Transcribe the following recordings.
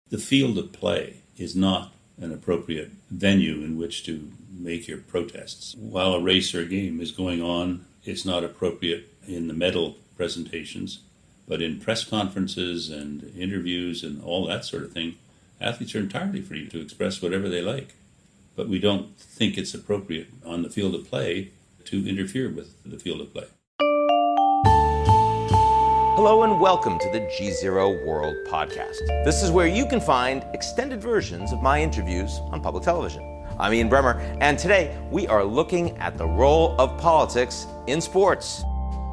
The field of play is not an appropriate venue in which to make your protests. While a race or a game is going on, it's not appropriate in the medal presentations, but in press conferences and interviews and all that sort of thing, athletes are entirely free to express whatever they like. But we don't think it's appropriate on the field of play to interfere with the field of play. Hello and welcome to the GZERO World Podcast. This is where you can find extended versions of my interviews on public television. I'm Ian Bremmer, and today we are looking at the role of politics in sports.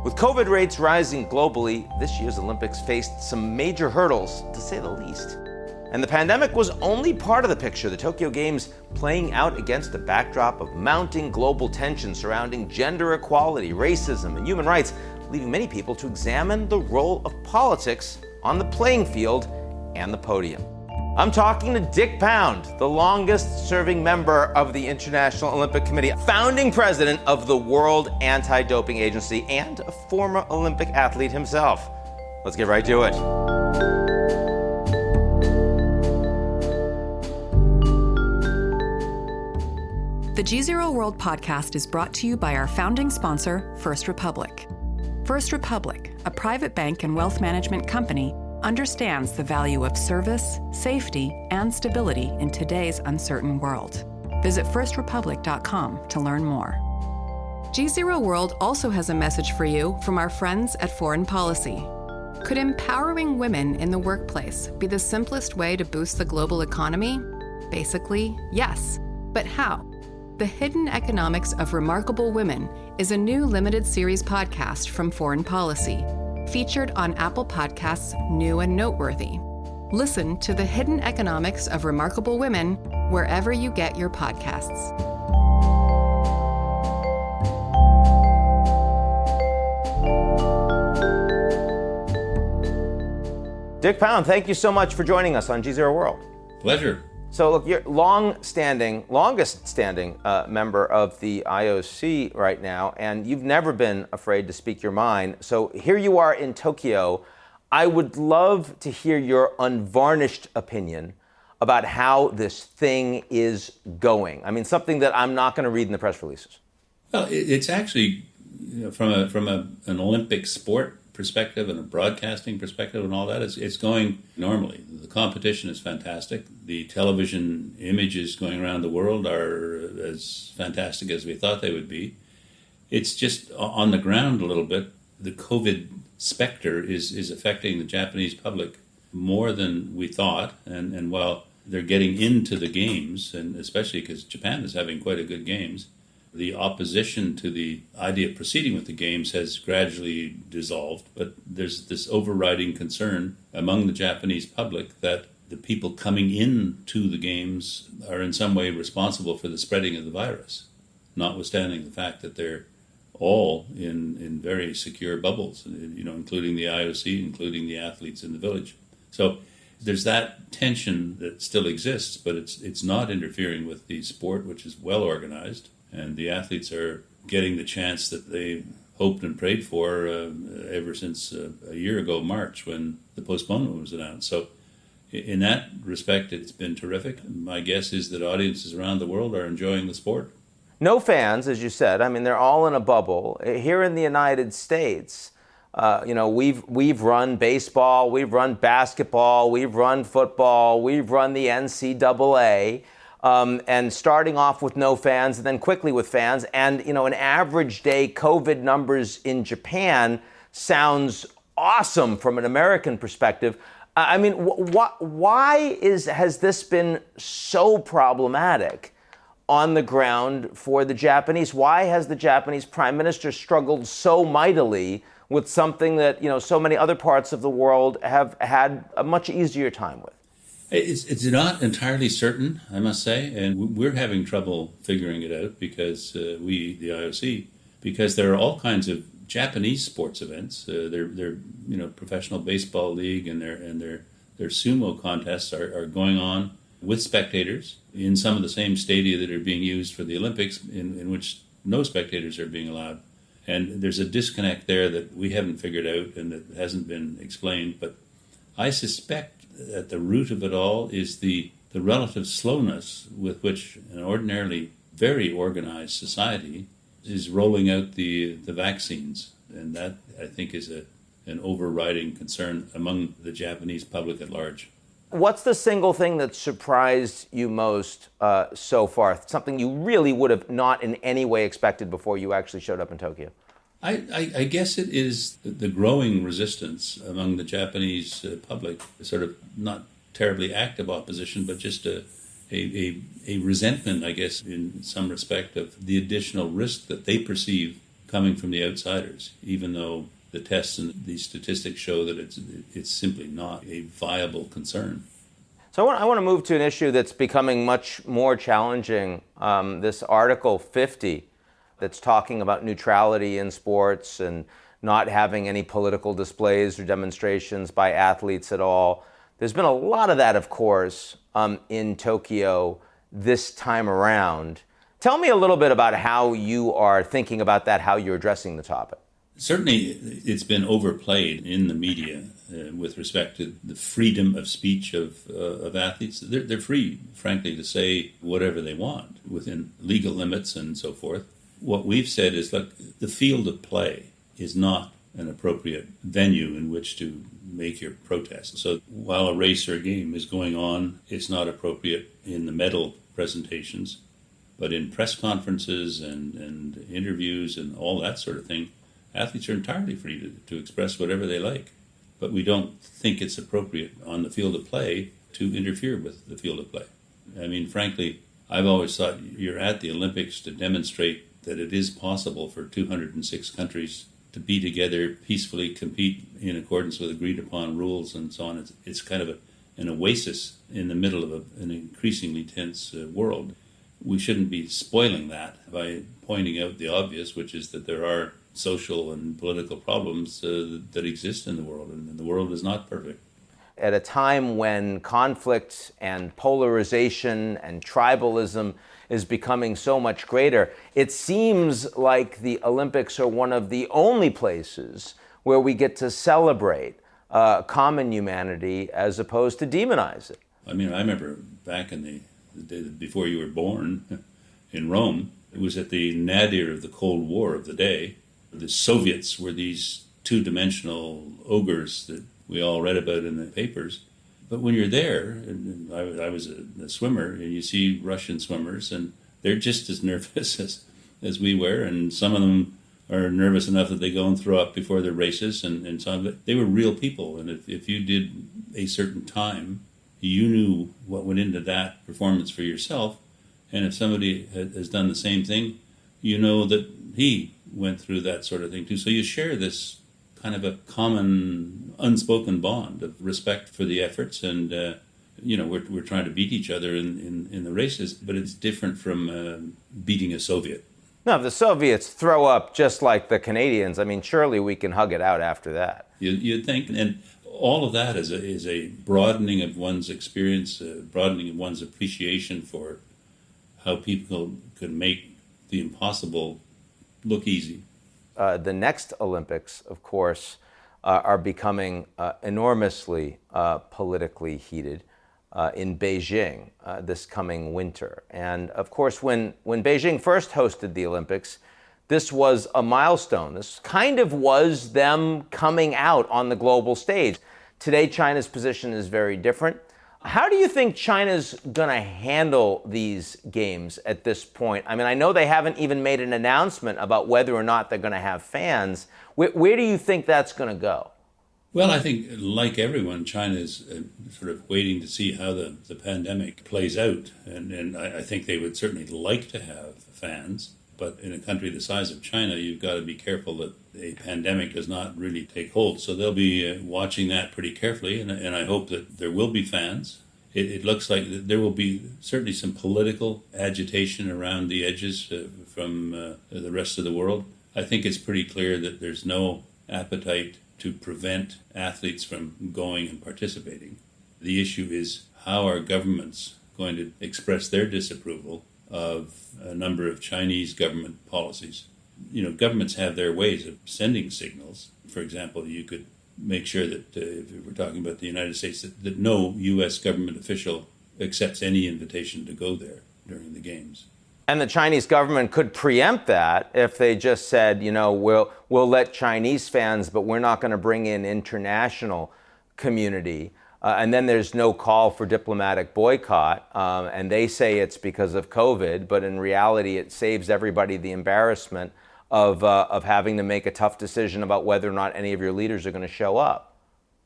With COVID rates rising globally, this year's Olympics faced some major hurdles, to say the least. And the pandemic was only part of the picture, the Tokyo Games playing out against a backdrop of mounting global tension surrounding gender equality, racism, and human rights, leading many people to examine the role of politics on the playing field and the podium. I'm talking to Dick Pound, the longest-serving member of the International Olympic Committee, founding president of the World Anti-Doping Agency, and a former Olympic athlete himself. Let's get right to it. The GZERO World Podcast is brought to you by our founding sponsor, First Republic. First Republic, a private bank and wealth management company, understands the value of service, safety, and stability in today's uncertain world. Visit firstrepublic.com to learn more. GZERO World also has a message for you from our friends at Foreign Policy. Could empowering women in the workplace be the simplest way to boost the global economy? Basically, yes. But how? The Hidden Economics of Remarkable Women is a new limited series podcast from Foreign Policy, featured on Apple Podcasts' New and Noteworthy. Listen to The Hidden Economics of Remarkable Women wherever you get your podcasts. Dick Pound, thank you so much for joining us on GZERO World. Pleasure. So look, you're longest-standing member of the IOC right now, and you've never been afraid to speak your mind. So here you are in Tokyo. I would love to hear your unvarnished opinion about how this thing is going. I mean, something that I'm not going to read in the press releases. Well, it's actually, from an Olympic sport perspective and a broadcasting perspective and all that, it's going normally. The competition is fantastic. The television images going around the world are as fantastic as we thought they would be. It's just on the ground a little bit. The COVID specter is affecting the Japanese public more than we thought. And while they're getting into the games, and especially because Japan is having quite a good games, the opposition to the idea of proceeding with the games has gradually dissolved, but there's this overriding concern among the Japanese public that the people coming into the games are in some way responsible for the spreading of the virus, notwithstanding the fact that they're all in very secure bubbles, including the IOC, including the athletes in the village. So there's that tension that still exists, but it's not interfering with the sport, which is well organized. And the athletes are getting the chance that they hoped and prayed for ever since a year ago, March, when the postponement was announced. So in that respect, it's been terrific. My guess is that audiences around the world are enjoying the sport. No fans, as you said. I mean, they're all in a bubble. Here in the United States, we've run baseball, we've run basketball, we've run football, we've run the NCAA. And starting off with no fans and then quickly with fans. And, an average day COVID numbers in Japan sounds awesome from an American perspective. I mean, why has this been so problematic on the ground for the Japanese? Why has the Japanese prime minister struggled so mightily with something that, so many other parts of the world have had a much easier time with? It's not entirely certain, I must say, and we're having trouble figuring it out because the IOC, because there are all kinds of Japanese sports events. Their professional baseball league and their sumo contests are going on with spectators in some of the same stadia that are being used for the Olympics, in which no spectators are being allowed. And there's a disconnect there that we haven't figured out and that hasn't been explained. But I suspect at the root of it all is the relative slowness with which an ordinarily very organized society is rolling out the vaccines. And that, I think, is an overriding concern among the Japanese public at large. What's the single thing that surprised you most so far? Something you really would have not in any way expected before you actually showed up in Tokyo? I guess it is the growing resistance among the Japanese public, sort of not terribly active opposition, but just a resentment, I guess, in some respect, of the additional risk that they perceive coming from the outsiders, even though the tests and the statistics show that it's simply not a viable concern. So I want to move to an issue that's becoming much more challenging, this Article 50 that's talking about neutrality in sports and not having any political displays or demonstrations by athletes at all. There's been a lot of that, of course, in Tokyo this time around. Tell me a little bit about how you are thinking about that, how you're addressing the topic. Certainly, it's been overplayed in the media with respect to the freedom of speech of athletes. They're free, frankly, to say whatever they want within legal limits and so forth. What we've said is, look, the field of play is not an appropriate venue in which to make your protest. So while a race or a game is going on, it's not appropriate in the medal presentations, but in press conferences and interviews and all that sort of thing, athletes are entirely free to express whatever they like. But we don't think it's appropriate on the field of play to interfere with the field of play. I mean, frankly, I've always thought you're at the Olympics to demonstrate that it is possible for 206 countries to be together, peacefully compete in accordance with agreed upon rules and so on. It's kind of an oasis in the middle of an increasingly tense world. We shouldn't be spoiling that by pointing out the obvious, which is that there are social and political problems that exist in the world, and the world is not perfect. At a time when conflict and polarization and tribalism is becoming so much greater, it seems like the Olympics are one of the only places where we get to celebrate common humanity as opposed to demonize it. I mean, I remember back in the day before you were born in Rome, it was at the nadir of the Cold War of the day. The Soviets were these two-dimensional ogres that we all read about in the papers. But when you're there, and I was a swimmer, and you see Russian swimmers, and they're just as nervous as we were, and some of them are nervous enough that they go and throw up before their races, and so on. But they were real people, and if you did a certain time, you knew what went into that performance for yourself, and if somebody has done the same thing, you know that he went through that sort of thing too. So you share this kind of a common unspoken bond of respect for the efforts, and we're trying to beat each other in the races, but it's different from beating a Soviet. Now, if the Soviets throw up just like the Canadians, I mean, surely we can hug it out after that. You'd think, and all of that is a broadening of one's experience, broadening of one's appreciation for how people can make the impossible look easy. The next Olympics, of course, are becoming enormously politically heated in Beijing this coming winter. And of course, when Beijing first hosted the Olympics, this was a milestone. This kind of was them coming out on the global stage. Today, China's position is very different. How do you think China's going to handle these games at this point? I mean, I know they haven't even made an announcement about whether or not they're going to have fans. Where do you think that's going to go? Well, I think, like everyone, China is sort of waiting to see how the pandemic plays out. And I think they would certainly like to have fans. But in a country the size of China, you've got to be careful that a pandemic does not really take hold. So they'll be watching that pretty carefully, and I hope that there will be fans. It looks like there will be certainly some political agitation around the edges from the rest of the world. I think it's pretty clear that there's no appetite to prevent athletes from going and participating. The issue is, how are governments going to express their disapproval of a number of Chinese government policies? You know, governments have their ways of sending signals. For example, you could make sure that, if we're talking about the United States, that no U.S. government official accepts any invitation to go there during the games. And the Chinese government could preempt that if they just said, we'll let Chinese fans, but we're not going to bring in international community. And then there's no call for diplomatic boycott. And they say it's because of COVID, but in reality, it saves everybody the embarrassment of having to make a tough decision about whether or not any of your leaders are going to show up.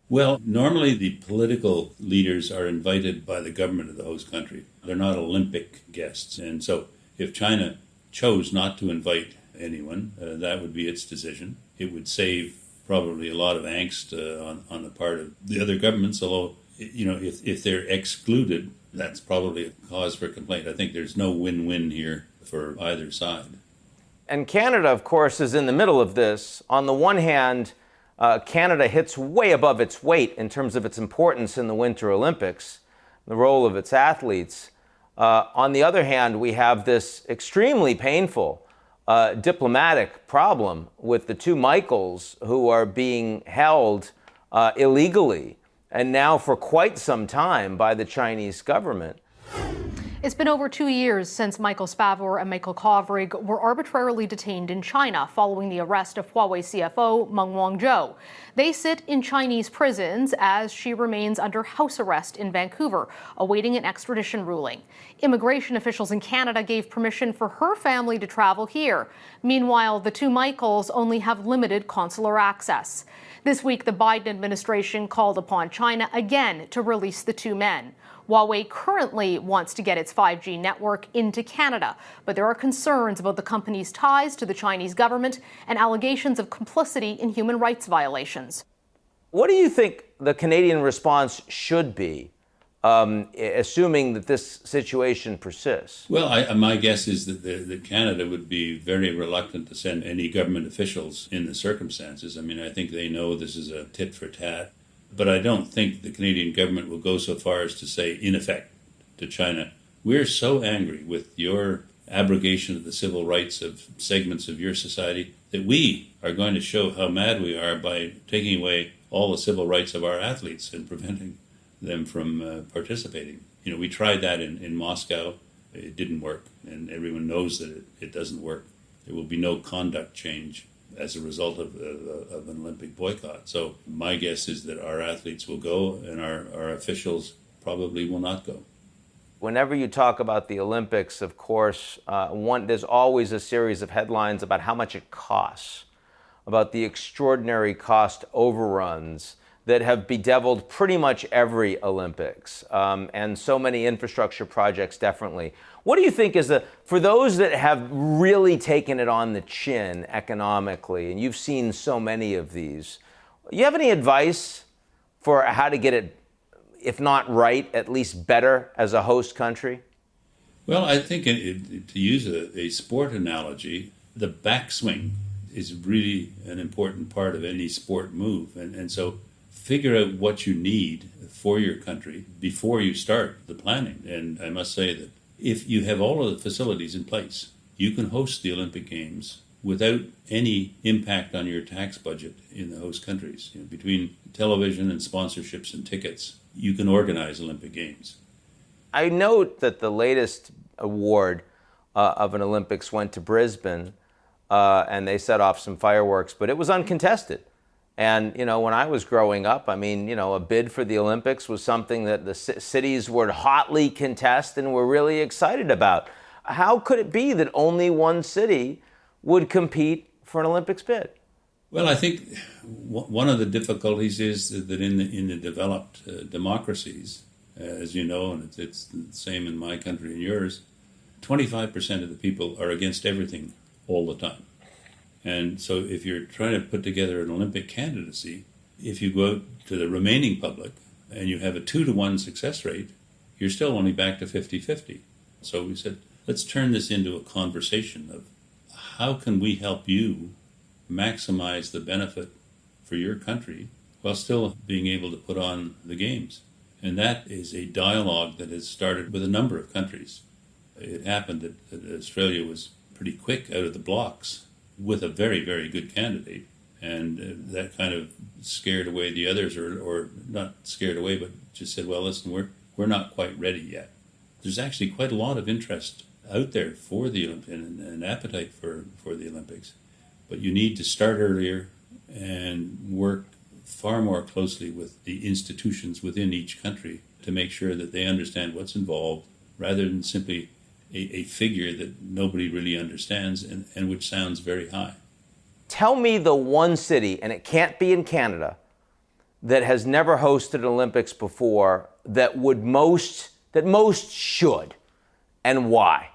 Well, normally the political leaders are invited by the government of the host country. They're not Olympic guests. And so if China chose not to invite anyone, that would be its decision. It would save probably a lot of angst on the part of the other governments, although, if they're excluded, that's probably a cause for complaint. I think there's no win-win here for either side. And Canada, of course, is in the middle of this. On the one hand, Canada hits way above its weight in terms of its importance in the Winter Olympics, the role of its athletes. On the other hand, we have this extremely painful diplomatic problem with the two Michaels who are being held illegally and now for quite some time by the Chinese government. It's been over 2 years since Michael Spavor and Michael Kovrig were arbitrarily detained in China following the arrest of Huawei CFO Meng Wanzhou. They sit in Chinese prisons as she remains under house arrest in Vancouver, awaiting an extradition ruling. Immigration officials in Canada gave permission for her family to travel here. Meanwhile, the two Michaels only have limited consular access. This week, the Biden administration called upon China again to release the two men. Huawei currently wants to get its 5G network into Canada, but there are concerns about the company's ties to the Chinese government and allegations of complicity in human rights violations. What do you think the Canadian response should be, assuming that this situation persists? Well, my guess is that Canada would be very reluctant to send any government officials in the circumstances. I mean, I think they know this is a tit for tat. But I don't think the Canadian government will go so far as to say, in effect, to China, we're so angry with your abrogation of the civil rights of segments of your society that we are going to show how mad we are by taking away all the civil rights of our athletes and preventing them from participating. We tried that in Moscow. It didn't work, and everyone knows that it doesn't work. There will be no conduct change as a result of an Olympic boycott. So my guess is that our athletes will go and our officials probably will not go. Whenever you talk about the Olympics, of course, there's always a series of headlines about how much it costs, about the extraordinary cost overruns that have bedeviled pretty much every Olympics, and so many infrastructure projects definitely. What do you think is for those that have really taken it on the chin economically, and you've seen so many of these, you have any advice for how to get it, if not right, at least better as a host country? Well, I think to use a sport analogy, the backswing is really an important part of any sport move. And so figure out what you need for your country before you start the planning. And I must say that if you have all of the facilities in place, you can host the Olympic Games without any impact on your tax budget in the host countries. Between television and sponsorships and tickets, you can organize Olympic Games. I note that the latest award of an Olympics went to Brisbane, and they set off some fireworks, but it was uncontested. And, when I was growing up, a bid for the Olympics was something that the cities would hotly contest and were really excited about. How could it be that only one city would compete for an Olympics bid? Well, I think one of the difficulties is that in the developed democracies, as you know, and it's the same in my country and yours, 25% of the people are against everything all the time. And so if you're trying to put together an Olympic candidacy, if you go out to the remaining public and you have a 2-to-1 success rate, you're still only back to 50-50. So we said, let's turn this into a conversation of how can we help you maximize the benefit for your country while still being able to put on the games. And that is a dialogue that has started with a number of countries. It happened that Australia was pretty quick out of the blocks with a very, very good candidate. And that kind of scared away the others, or not scared away, but just said, well, listen, we're not quite ready yet. There's actually quite a lot of interest out there for the Olympics and appetite for the Olympics. But you need to start earlier and work far more closely with the institutions within each country to make sure that they understand what's involved, rather than simply a figure that nobody really understands and which sounds very high. Tell me the one city, and it can't be in Canada, that has never hosted an Olympics before that most should, and why?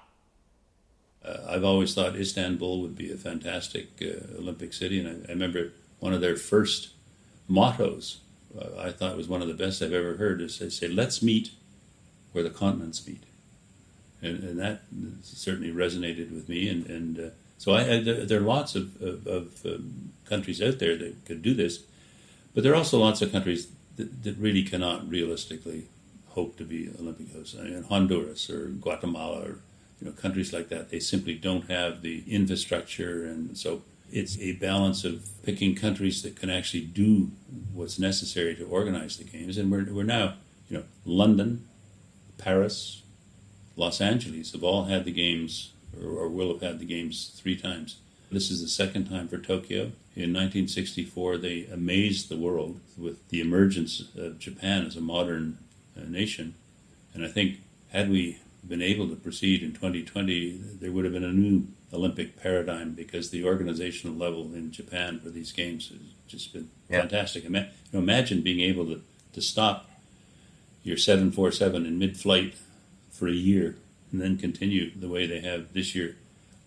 I've always thought Istanbul would be a fantastic Olympic city, and I remember one of their first mottos, I thought was one of the best I've ever heard, is they say, let's meet where the continents meet. And that certainly resonated with me, and so there are lots of countries out there that could do this, but there are also lots of countries that really cannot realistically hope to be Olympic hosts. I mean, Honduras or Guatemala or countries like that, they simply don't have the infrastructure, and so it's a balance of picking countries that can actually do what's necessary to organize the games. And we're now, London, Paris, Los Angeles have all had the games, or will have had the games 3 times. This is the second time for Tokyo. In 1964, they amazed the world with the emergence of Japan as a modern nation. And I think had we been able to proceed in 2020, there would have been a new Olympic paradigm, because the organizational level in Japan for these games has just been fantastic. Imagine being able to stop your 747 in mid-flight for a year and then continue the way they have this year.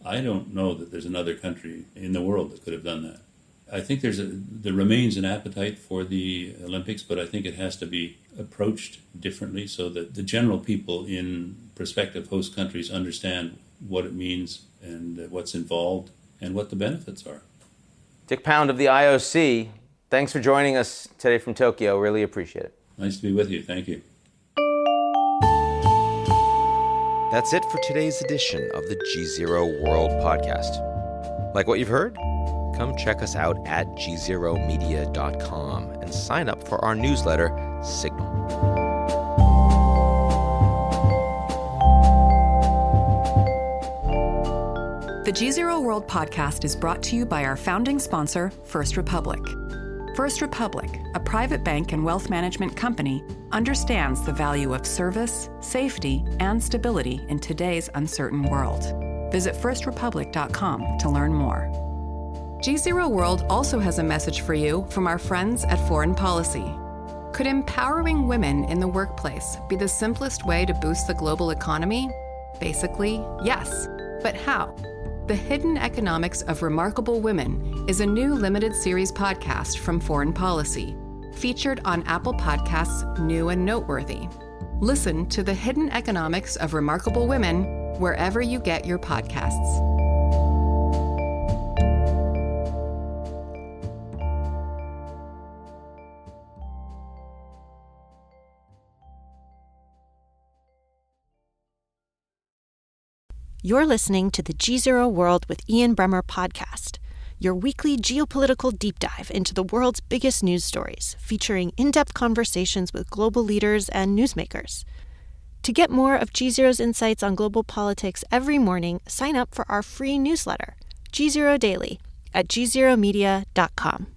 I don't know that there's another country in the world that could have done that. I think there remains an appetite for the Olympics, but I think it has to be approached differently so that the general people in prospective host countries understand what it means and what's involved and what the benefits are. Dick Pound of the IOC, thanks for joining us today from Tokyo. Really appreciate it. Nice to be with you. Thank you. That's it for today's edition of the GZERO World Podcast. Like what you've heard? Come check us out at gzeromedia.com and sign up for our newsletter, Signal. The GZERO World Podcast is brought to you by our founding sponsor, First Republic. First Republic, a private bank and wealth management company, understands the value of service, safety, and stability in today's uncertain world. Visit firstrepublic.com to learn more. GZERO World also has a message for you from our friends at Foreign Policy. Could empowering women in the workplace be the simplest way to boost the global economy? Basically, yes. But how? The Hidden Economics of Remarkable Women is a new limited series podcast from Foreign Policy, featured on Apple Podcasts' New and Noteworthy. Listen to The Hidden Economics of Remarkable Women wherever you get your podcasts. You're listening to the GZERO World with Ian Bremmer podcast, your weekly geopolitical deep dive into the world's biggest news stories, featuring in-depth conversations with global leaders and newsmakers. To get more of GZERO's insights on global politics every morning, sign up for our free newsletter, GZERO Daily, at gzeromedia.com.